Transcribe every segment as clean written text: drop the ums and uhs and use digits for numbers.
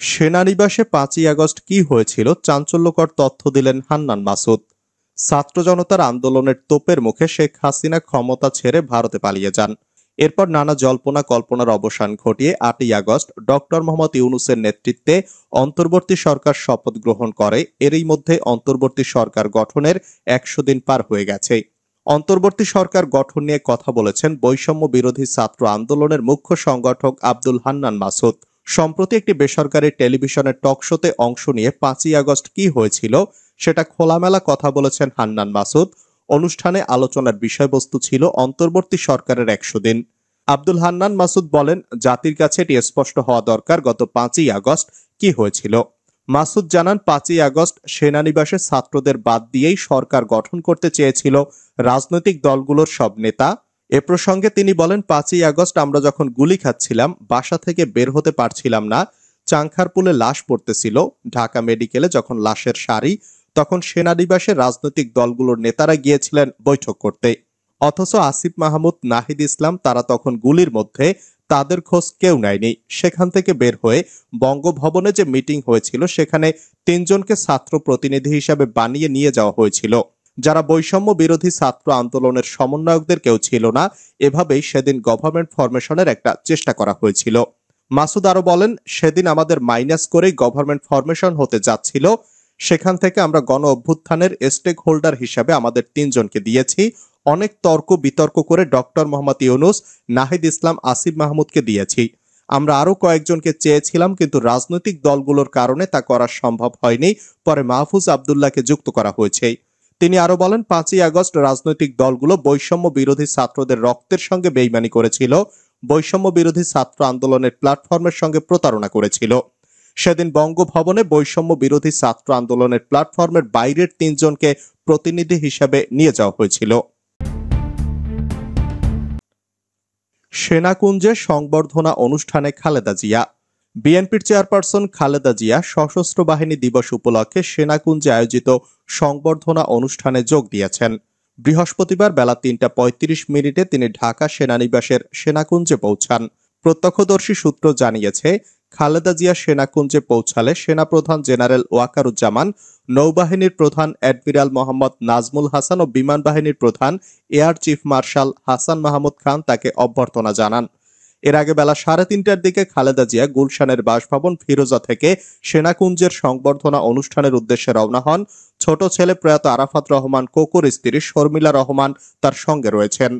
সেনানিবাসে ৫ই আগস্ট কি হয়েছিল চাঞ্চল্যকর তথ্য দিলেন হান্নান মাসুদ। ছাত্র জনতার আন্দোলনের তোপের মুখে শেখ হাসিনা ক্ষমতা ছেড়ে ভারতে পালিয়ে যান। এরপর নানা জল্পনা কল্পনার অবসান ঘটিয়ে ৮ই আগস্ট ডক্টর মোহাম্মদ ইউনূসের নেতৃত্বে অন্তর্বর্তী সরকার শপথ গ্রহণ করে। এরই মধ্যে অন্তর্বর্তী সরকার গঠনের ১০০ দিন পার হয়ে গেছে। অন্তর্বর্তী সরকার গঠন নিয়ে কথা বলেছেন বৈষম্য বিরোধী ছাত্র আন্দোলনের মুখ্য সংগঠক আব্দুল হান্নান মাসুদ। সম্প্রতি একটি বেসরকারি টেলিভিশনের টক শোতে অংশ নিয়ে ৫ই আগস্ট কি হয়েছিল সেটা খোলামেলা কথা বলেছেন হান্নান মাসুদ। অনুষ্ঠানে আলোচনার বিষয়বস্তু ছিল অন্তর্বর্তী সরকারের ১০০ দিন। আব্দুল হান্নান মাসুদ বলেন, জাতির কাছে এটি স্পষ্ট হওয়া দরকার গত ৫ই আগস্ট কি হয়েছিল। মাসুদ জানান, ৫ই আগস্ট সেনানিবাসে ছাত্রদের বাদ দিয়েই সরকার গঠন করতে চেয়েছিল রাজনৈতিক দলগুলোর সব নেতা। এ প্রসঙ্গে তিনি বলেন, ৫ই আগস্ট আমরা যখন গুলি খাচ্ছিলাম, বাসা থেকে বের হতে পারছিলাম না, চাংখারপুলে লাশ পড়তেছিল, ঢাকা মেডিকেলে যখন লাশের সারি, তখন সেনানিবাসে রাজনৈতিক দলগুলোর নেতারা গিয়েছিলেন বৈঠক করতে। অথচ আসিফ মাহমুদ, নাহিদ ইসলাম তারা তখন গুলির মধ্যে, তাদের খোঁজ কেউ নেয়নি। সেখান থেকে বের হয়ে বঙ্গভবনে যে মিটিং হয়েছিল সেখানে ৩ জনকে ছাত্র প্রতিনিধি হিসাবে বানিয়ে নিয়ে যাওয়া হয়েছিল, যারা বৈষম্য বিরোধী ছাত্র আন্দোলনের সমন্বয়কদের কেউ ছিল না। এভাবেই সেদিন গভর্নমেন্ট ফরমেশনের একটা চেষ্টা করা হয়েছিল। মাসুদ আরো বলেন, সেদিন আমাদের মাইনাস করেই গভর্নমেন্ট ফরমেশন হতে যাচ্ছিল। সেখান থেকে আমরা গণ অভ্যুত্থানের স্টেক হোল্ডার হিসাবে আমাদের ৩ জনকে দিয়েছি। অনেক তর্ক বিতর্ক করে ডক্টর মোহাম্মদ ইউনূস, নাহিদ ইসলাম, আসিফ মাহমুদকে দিয়েছি। আমরা আরো কয়েকজনকে চেয়েছিলাম, কিন্তু রাজনৈতিক দলগুলোর কারণে তা করা সম্ভব হয়নি। পরে মাহফুজ আব্দুল্লাহকে যুক্ত করা হয়েছে। তিনি আরো বলেন, ৫ই আগস্ট রাজনৈতিক দলগুলো বৈষম্য বিরোধী ছাত্রদের রক্তের সঙ্গে বেইমানি করেছিল, বৈষম্য বিরোধী ছাত্র আন্দোলনের প্ল্যাটফর্মের সঙ্গে প্রতারণা করেছিল। সেদিন বঙ্গভবনে বৈষম্য বিরোধী ছাত্র আন্দোলনের প্ল্যাটফর্মের বাইরের ৩ জনকে প্রতিনিধি হিসাবে নিয়ে যাওয়া হয়েছিল। সেনাকুঞ্জে সংবর্ধনা অনুষ্ঠানে খালেদা জিয়া। বিএনপির চেয়ারপারসন খালেদা জিয়া সশস্ত্র বাহিনী দিবস উপলক্ষে সেনাকুঞ্জে আয়োজিত সংবর্ধনা অনুষ্ঠানে যোগ দিয়েছেন। বৃহস্পতিবার বেলা ৩টা ৩৫ তিনি ঢাকা সেনানিবাসের সেনাকুঞ্জে পৌঁছান। প্রত্যক্ষদর্শী সূত্র জানিয়েছে, খালেদা জিয়া সেনাকুঞ্জে পৌঁছালে সেনাপ্রধান জেনারেল ওয়াকারুজ্জামান, নৌবাহিনীর প্রধান অ্যাডমিরাল মোহাম্মদ নাজমুল হাসান ও বিমান বাহিনীর প্রধান air chief marshal Hasan Mahmud Khan তাকে অভ্যর্থনা জানান। এর আগে বেলা ৩:৩০টার দিকে খালেদা জিয়া গুলশানের বাসভবন ফিরোজা থেকে সেনাকুঞ্জের সংবর্ধনা অনুষ্ঠানের উদ্দেশ্যে রওনা হন। ছোট ছেলে প্রয়াত আরাফাত রহমান কোকোর স্ত্রী শর্মিলা রহমান তার সঙ্গে রয়েছেন।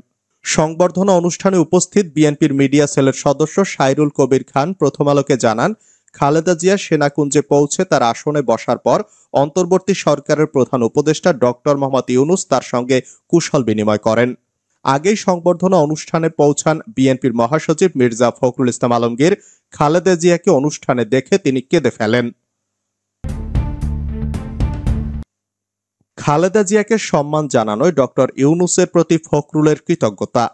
সংবর্ধনা অনুষ্ঠানে উপস্থিত বিএনপির মিডিয়া সেলের সদস্য সাইরুল কবির খান প্রথম আলোকে জানান, খালেদা জিয়া সেনাকুঞ্জে পৌঁছে তার আসনে বসার পর অন্তর্বর্তী সরকারের প্রধান উপদেষ্টা ডক্টর মোহাম্মদ ইউনূস তার সঙ্গে কুশল বিনিময় করেন। আগেই সংবর্ধনা অনুষ্ঠানে পৌঁছান বিএনপির মহাসচিব মির্জা ফখরুল ইসলাম আলমগীর। খালেদা জিয়াকে অনুষ্ঠানে দেখে তিনি কেঁদে ফেলেন। খালেদা জিয়াকে সম্মান জানানোয় ডক্টর ইউনূসের প্রতি ফখরুলের কৃতজ্ঞতা।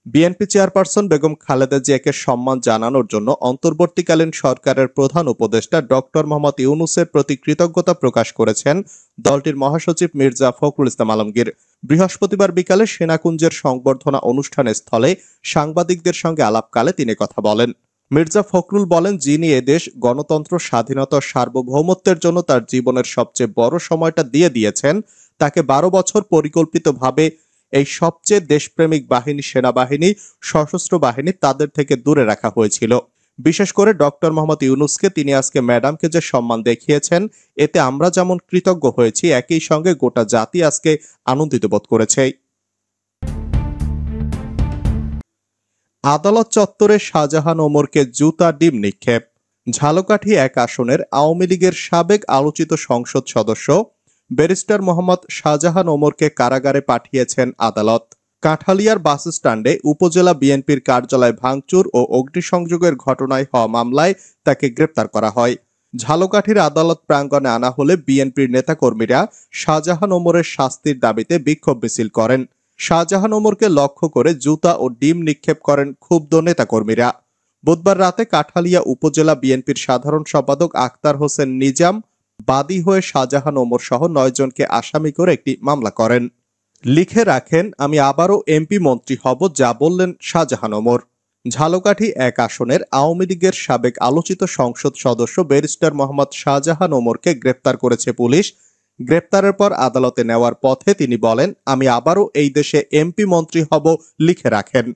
বিএনপি চেয়ারপারসন বেগম খালেদা জিয়াকে সম্মান জানানোর জন্য অন্তর্বর্তীকালীন সরকারের প্রধান উপদেষ্টা ডক্টর মোহাম্মদ ইউনূসের প্রতি কৃতজ্ঞতা প্রকাশ করেছেন দলটির মহাসচিব মির্জা ফখরুল ইসলাম আলমগীর। বৃহস্পতিবার বিকালে সেনাকুঞ্জের সংবর্ধনা অনুষ্ঠানের স্থলে সাংবাদিকদের সঙ্গে আলাপকালে তিনি কথা বলেন। মির্জা ফখরুল বলেন, যিনি এদেশ গণতন্ত্র, স্বাধীনতা, সার্বভৌমত্বের জন্য তার জীবনের সবচেয়ে বড় সময়টা দিয়ে দিয়েছেন, তাকে ১২ বছর পরিকল্পিতভাবে এই সবচেয়ে দেশপ্রেমিক বাহিনী, সেনাবাহিনী, সশস্ত্র বাহিনী, তাদের থেকে দূরে রাখা হয়েছিল। বিশেষ করে ডক্টর মোহাম্মদ ইউনূসকে তিনি আজকে ম্যাডামকে যে সম্মান দেখিয়েছেন, এতে আমরা যেমন কৃতজ্ঞ হয়েছি, একই সঙ্গে গোটা জাতি আজকে আনন্দিত বোধ করেছে। আদালত চত্বরে শাহজাহান ওমরকে জুতা ডিম নিক্ষেপ। ঝালকাঠি ১ আসনের আওয়ামী লীগের সাবেক আলোচিত সংসদ সদস্য ব্যারিস্টার মোহাম্মদ শাহজাহান ওমরকে কারাগারে পাঠিয়েছেন আদালত। কাঁঠালিয়ার বাস স্ট্যান্ডে উপজেলা বিএনপির কার্যালয় ভাঙচুর ও অগ্নিসংযোগের ঘটনায় হওয়া মামলায় তাকে গ্রেপ্তার করা হয়। ঝালকাঠির আদালত প্রাঙ্গণে আনা হলে বিএনপির নেতাকর্মীরা শাহজাহান ওমরের শাস্তির দাবিতে বিক্ষোভ মিছিল করেন। শাহজাহান ওমরকে লক্ষ্য করে জুতা ও ডিম নিক্ষেপ করেন ক্ষুব্ধ নেতাকর্মীরা। বুধবার রাতে কাঁঠালিয়া উপজেলা বিএনপির সাধারণ সম্পাদক আক্তার হোসেন নিজাম বাদী হয়ে শাহজাহান ওমর সহ ৯ জনকে আসামি করে একটি মামলা করেন। লিখে রাখেন, আমি আবারও এমপি মন্ত্রী হব, যা বললেন শাহজাহান ওমর। ঝালকাঠি ১ আসনের আওয়ামী লীগের সাবেক আলোচিত সংসদ সদস্য ব্যারিস্টার মোহাম্মদ শাহজাহান ওমরকে গ্রেপ্তার করেছে পুলিশ। গ্রেপ্তারের পর আদালতে নেওয়ার পথে তিনি বলেন, আমি আবারও এই দেশে এমপি মন্ত্রী হব, লিখে রাখেন।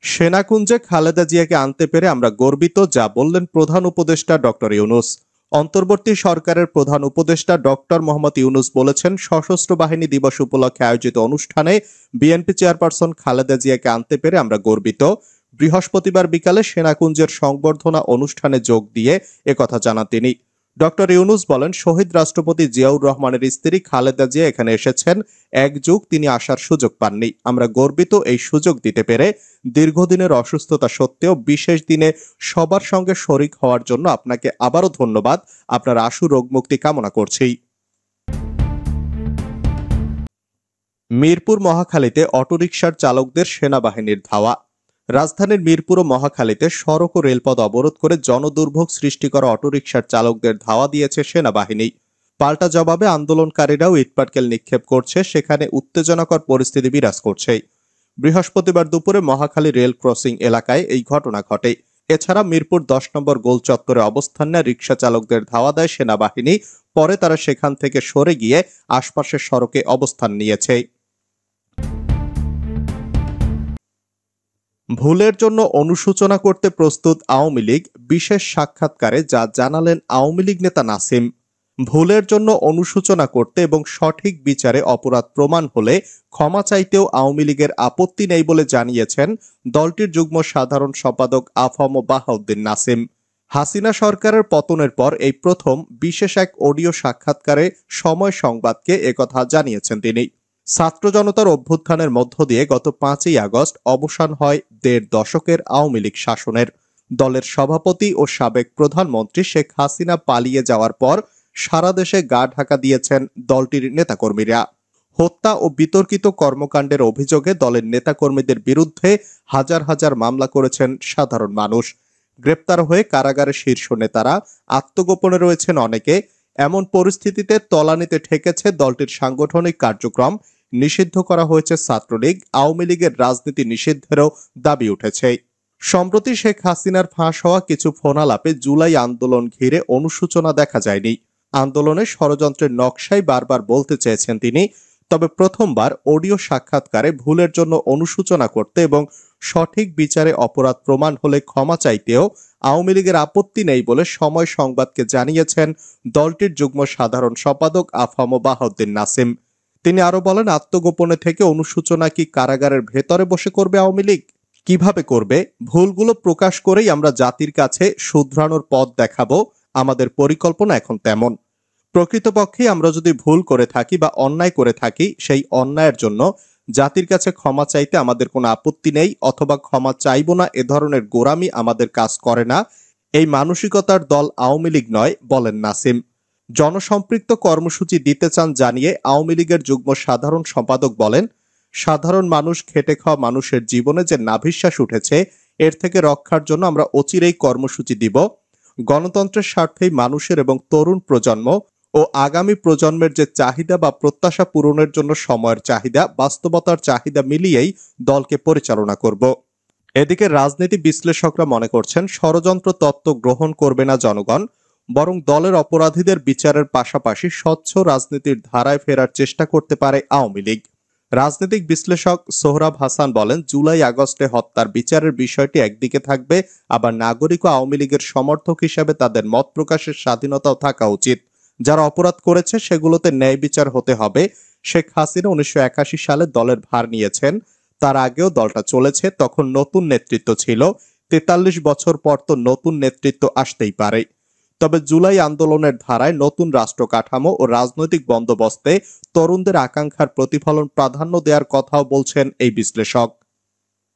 সেনাকুঞ্জে খালেদা জিয়াকে আনতে পেরে আমরা গর্বিত, যা বললেন প্রধান উপদেষ্টা ডক্টর ইউনূস। অন্তর্বর্তী সরকারের প্রধান উপদেষ্টা ডক্টর মোহাম্মদ ইউনূস বলেছেন, সশস্ত্র বাহিনী দিবস উপলক্ষে আয়োজিত অনুষ্ঠানে বিএনপি চেয়ারপারসন খালেদা জিয়াকে আনতে পেরে আমরা গর্বিত। বৃহস্পতিবার বিকালে সেনাকুঞ্জের সংবর্ধনা অনুষ্ঠানে যোগ দিয়ে একথা জানান তিনি। ডক্টর ইউনূস বলেন, শহীদ রাষ্ট্রপতি জিয়াউর রহমানের স্ত্রী খালেদা জিয়া এখানে এসেছেন, এক যুগ তিনি আসার সুযোগ পাননি। আমরা গর্বিত এই সুযোগ দিতে পেরে। দীর্ঘদিনের অসুস্থতা সত্ত্বেও বিশেষ দিনে সবার সঙ্গে শরিক হওয়ার জন্য আপনাকে আবারও ধন্যবাদ। আপনার আশু রোগমুক্তি কামনা করছি। মিরপুর মহাখালীতে অটোরিকশার চালকদের সেনাবাহিনীর ধাওয়া। রাজধানীর মিরপুর ও মহাখালীতে সড়ক ও রেলপথ অবরোধ করে জনদুর্ভোগ সৃষ্টি করা অটোরিকশার চালকদের ধাওয়া দিয়েছে সেনাবাহিনী। পাল্টা জবাবে আন্দোলনকারীরাও ইটপাটকেল নিক্ষেপ করছে, সেখানে উত্তেজনাকর পরিস্থিতি বিরাজ করছে। বৃহস্পতিবার দুপুরে মহাখালী রেল ক্রসিং এলাকায় এই ঘটনা ঘটে। এছাড়া মিরপুর 10 নম্বর গোল চত্বরে অবস্থান নেয় রিকশা চালকদের ধাওয়া দেয় সেনাবাহিনী। পরে তারা সেখান থেকে সরে গিয়ে আশপাশের সড়কে অবস্থান নিয়েছে। ভুলের জন্য অনুশোচনা করতে প্রস্তুত আওয়ামী লীগ, বিশেষ সাক্ষাৎকারে যা জানালেন আওয়ামী লীগ নেতা নাসিম। ভুলের জন্য অনুশোচনা করতে এবং সঠিক বিচারে অপরাধ প্রমাণ হলে ক্ষমা চাইতেও আওয়ামী লীগের আপত্তি নেই বলে জানিয়েছেন দলটির যুগ্ম সাধারণ সম্পাদক আফম বাহাউদ্দিন নাসিম। হাসিনা সরকারের পতনের পর এই প্রথম বিশেষ এক অডিও সাক্ষাৎকারে সময় সংবাদকে একথা জানিয়েছেন তিনি। ছাত্র জনতার অভ্যুত্থানের মধ্য দিয়ে গত 5ই আগস্ট অবসান হয় 1.5 দশকের আওয়ামী লীগ শাসনের। দলের সভাপতি ও সাবেক প্রধানমন্ত্রী শেখ হাসিনা পালিয়ে যাওয়ার পর সারা দেশে গা ঢাকা দিয়েছেন দলটির নেতাকর্মীরা। হত্যা ও বিতর্কিত কর্মকাণ্ডের অভিযোগে দলের নেতাকর্মীদের বিরুদ্ধে হাজার হাজার মামলা করেছেন সাধারণ মানুষ। গ্রেপ্তার হয়ে কারাগারে শীর্ষ নেতারা, আত্মগোপনে রয়েছেন অনেকে। এমন পরিস্থিতিতে তলানিতে ঠেকেছে দলটির সাংগঠনিক কার্যক্রম। নিষিদ্ধ করা হয়েছে ছাত্রলীগ, আওয়ামী লীগের রাজনীতি নিষিদ্ধেরও দাবি উঠেছে। সম্প্রতি শেখ হাসিনার ফাঁস হওয়া কিছু ফোনালাপে জুলাই আন্দোলন ঘিরে অনুশোচনা দেখা যায়নি। আন্দোলনের ষড়যন্ত্রের নকশাই বারবার বলতে চেয়েছেন তিনি। তবে প্রথমবার অডিও সাক্ষাৎকারে ভুলের জন্য অনুশোচনা করতে এবং সঠিক বিচারে অপরাধ প্রমাণ হলে ক্ষমা চাইতেও আওয়ামী লীগের আপত্তি নেই বলে সময় সংবাদকে জানিয়েছেন দলটির যুগ্ম সাধারণ সম্পাদক আফম বাহাউদ্দিন নাসিম। তিনি আরো বলেন, আত্মগোপনে থেকে অনুশোচনা কি কারাগারের ভেতরে বসে করবে আওয়ামী লীগ? কিভাবে করবে? ভুলগুলো প্রকাশ করেই আমরা জাতির কাছে শুধরানোর পথ দেখাবো। আমাদের পরিকল্পনা এখন তেমন। প্রকৃতপক্ষে আমরা যদি ভুল করে থাকি বা অন্যায় করে থাকি, সেই অন্যায়ের জন্য জাতির কাছে ক্ষমা চাইতে আমাদের কোনো আপত্তি নেই, অথবা ক্ষমা চাইব না এ ধরনের গোঁড়ামি আমাদের কাজ করে না। এই মানসিকতার দল আওয়ামী লীগ নয়, বলেন নাসিম। জনসম্পৃক্ত কর্মসূচি দিতে চান জানিয়ে আওয়ামী লীগের যুগ্ম সাধারণ সম্পাদক বলেন, সাধারণ মানুষ, খেটে খাওয়া মানুষের জীবনে যে নাভিশ্বাস উঠেছে, এর থেকে রক্ষার জন্য আমরা অচিরেই কর্মসূচি দিব। গণতন্ত্রের স্বার্থেই মানুষের এবং তরুণ প্রজন্ম ও আগামী প্রজন্মের যে চাহিদা বা প্রত্যাশা পূরণের জন্য সময়ের চাহিদা, বাস্তবতার চাহিদা মিলিয়েই দলকে পরিচালনা করব। এদিকে রাজনীতি বিশ্লেষকরা মনে করছেন, ষড়যন্ত্র তত্ত্ব গ্রহণ করবে না জনগণ, বরং দলের অপরাধীদের বিচারের পাশাপাশি স্বচ্ছ রাজনীতির ধারায় ফেরার চেষ্টা করতে পারে আওয়ামী লীগ। রাজনৈতিক বিশ্লেষক সোহরাব হাসান বলেন, জুলাই আগস্টে হত্যার বিচারের বিষয়টি একদিকে থাকবে, আবার নাগরিক ও আওয়ামী লীগের সমর্থক হিসেবে তাদের মত প্রকাশের স্বাধীনতাও থাকা উচিত। যারা অপরাধ করেছে সেগুলোতে ন্যায় বিচার হতে হবে। শেখ হাসিনা 1981 সালে দলের ভার নিয়েছেন, তার আগেও দলটা চলেছে, তখন নতুন নেতৃত্ব ছিল। 43 বছর পর তো নতুন নেতৃত্ব আসতেই পারে। তবে জুলাই আন্দোলনের ধারায় নতুন রাষ্ট্র কাঠামো ও রাজনৈতিক বন্দোবস্তে তরুণদের আকাঙ্ক্ষার প্রতিফলন প্রাধান্য দেওয়ার কথাও বলছেন এই বিশ্লেষক।